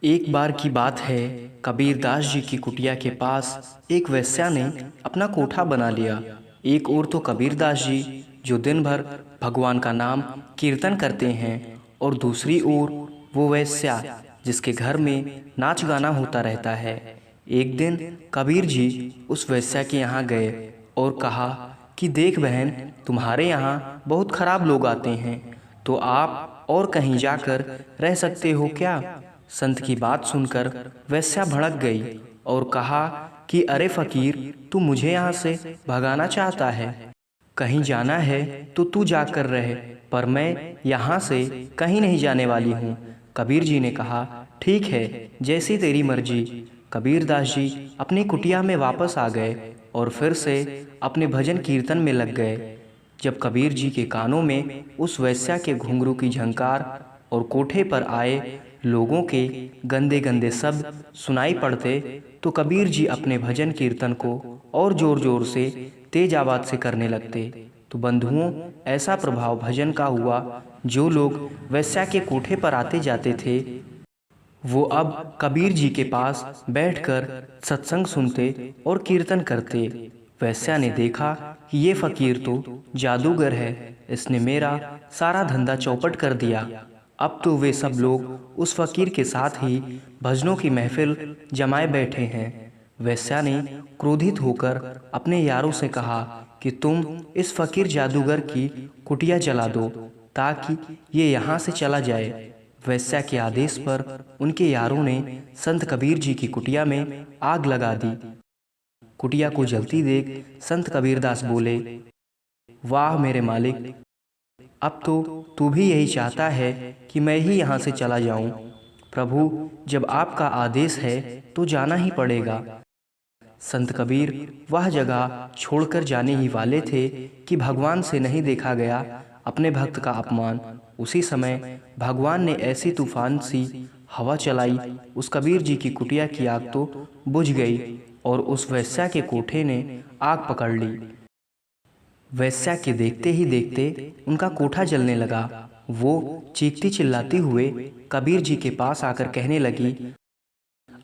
एक बार की बात है, कबीरदास जी की कुटिया के पास एक वेश्या ने अपना कोठा बना लिया। एक ओर तो कबीरदास जी जो दिन भर भगवान का नाम कीर्तन करते हैं, और दूसरी ओर वो वेश्या जिसके घर में नाच गाना होता रहता है। एक दिन कबीर जी उस वेश्या के यहाँ गए और कहा कि देख बहन, तुम्हारे यहाँ बहुत खराब लोग आते हैं, तो आप और कहीं जाकर रह सकते हो क्या। संत की बात सुनकर वेश्या भड़क गई और कहा कि अरे फकीर, तू मुझे यहाँ से भगाना चाहता है। कहीं जाना है तो तू जाकर रहे, पर मैं यहाँ से कहीं नहीं जाने वाली हूँ। कबीर जी ने कहा, ठीक है, जैसी तेरी मर्जी। कबीरदास जी अपनी कुटिया में वापस आ गए और फिर से अपने भजन कीर्तन में लग गए। जब कबीर जी के कानों में उस वेश्या के घुंघरू की झंकार और कोठे पर आए लोगों के गंदे गंदे शब्द सुनाई पड़ते, तो कबीर जी अपने भजन कीर्तन को और जोर जोर से तेज आवाज से करने लगते। तो बंधुओं, ऐसा प्रभाव भजन का हुआ। जो लोग वेश्या के कोठे पर आते जाते थे, वो अब कबीर जी के पास बैठकर सत्संग सुनते और कीर्तन करते। वेश्या ने देखा कि ये फकीर तो जादूगर है, इसने मेरा सारा धंधा चौपट कर दिया। अब तो वे सब लोग उस फकीर के साथ ही भजनों की महफिल जमाए बैठे हैं। वेश्या ने क्रोधित होकर अपने यारों से कहा कि तुम इस फकीर जादूगर की कुटिया जला दो, ताकि ये यहाँ से चला जाए। वेश्या के आदेश पर उनके यारों ने संत कबीर जी की कुटिया में आग लगा दी। कुटिया को जलती देख संत कबीरदास बोले, वाह मेरे मालिक, अब तो तू भी यही चाहता है कि मैं ही यहाँ से चला जाऊं। प्रभु, जब आपका आदेश है तो जाना ही पड़ेगा। संत कबीर वह जगह छोड़कर जाने ही वाले थे कि भगवान से नहीं देखा गया अपने भक्त का अपमान। उसी समय भगवान ने ऐसी तूफान सी हवा चलाई, उस कबीर जी की कुटिया की आग तो बुझ गई और उस वेश्या के कोठे ने आग पकड़ ली। वेश्या के देखते ही देखते उनका कोठा जलने लगा। वो चीखती चिल्लाती हुए कबीर जी के पास आकर कहने लगी,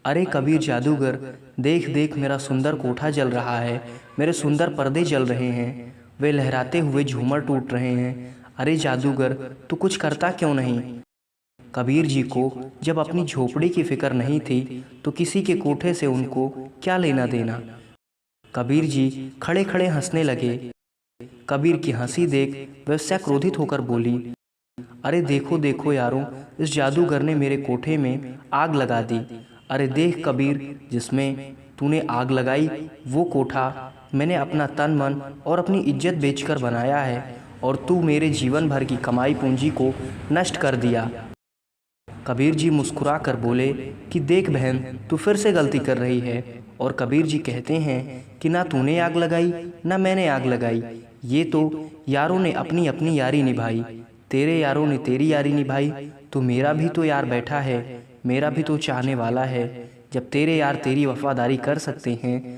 अरे कबीर जादूगर, देख देख, मेरा सुंदर कोठा जल रहा है, मेरे सुंदर पर्दे जल रहे हैं, वे लहराते हुए झूमर टूट रहे हैं। अरे जादूगर, तू कुछ करता क्यों नहीं। कबीर जी को जब अपनी झोपड़ी की फिक्र नहीं थी, तो किसी के कोठे से उनको क्या लेना देना। कबीर जी खड़े खड़े हंसने लगे। कबीर की हंसी देख वेश्या क्रोधित होकर बोली, अरे देखो देखो यारों, इस जादूगर ने मेरे कोठे में आग लगा दी। अरे देख कबीर, जिसमें तूने आग लगाई वो कोठा मैंने अपना तन मन और अपनी इज्जत बेचकर बनाया है, और तू मेरे जीवन भर की कमाई पूंजी को नष्ट कर दिया। कबीर जी मुस्कुरा कर बोले कि देख बहन, तू फिर से गलती कर रही है। और कबीर जी कहते हैं कि ना तूने आग लगाई ना मैंने आग लगाई, ये तो यारों ने अपनी अपनी यारी निभाई। तेरे यारों ने तेरी यारी निभाई, तो मेरा भी तो यार बैठा है, मेरा भी तो चाहने वाला है। जब तेरे यार तेरी वफादारी कर सकते हैं,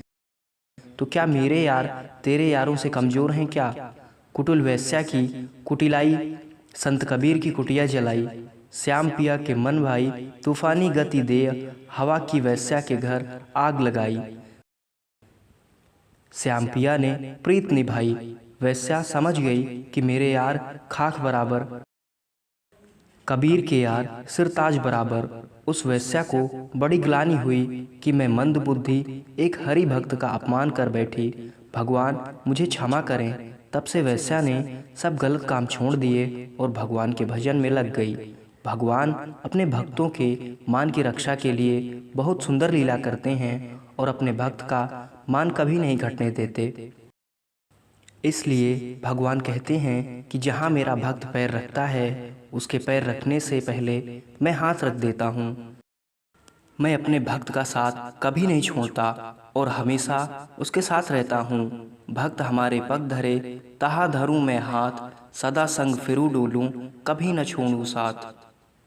तो क्या मेरे यार तेरे यारों से कमज़ोर हैं क्या। कुटिल वेश्या की कुटिलाई संत कबीर की कुटिया जलाई। श्याम पिया के मन भाई तूफानी गति दे, हवा की वेश्या के घर आग लगाई। श्याम पिया ने प्रीत निभाई। वेश्या समझ गई कि मेरे यार खाक बराबर, कबीर के यार सिरताज बराबर। उस वेश्या को बड़ी ग्लानि हुई कि मैं मंद बुद्धि एक हरि भक्त का अपमान कर बैठी। भगवान मुझे क्षमा करें। तब से वेश्या ने सब गलत काम छोड़ दिए और भगवान के भजन में लग गई। भगवान अपने भक्तों के मान की रक्षा के लिए बहुत सुंदर लीला करते हैं और अपने भक्त का मान कभी नहीं घटने देते। इसलिए भगवान कहते हैं कि जहाँ मेरा भक्त पैर रखता है, उसके पैर रखने से पहले मैं हाथ रख देता हूँ। मैं अपने भक्त का साथ कभी नहीं छोड़ता और हमेशा उसके साथ रहता हूँ। भक्त हमारे पग धरे, तहा धरूं मैं हाथ, सदा संग फिरूं डोलूं, कभी न छोड़ूं साथ।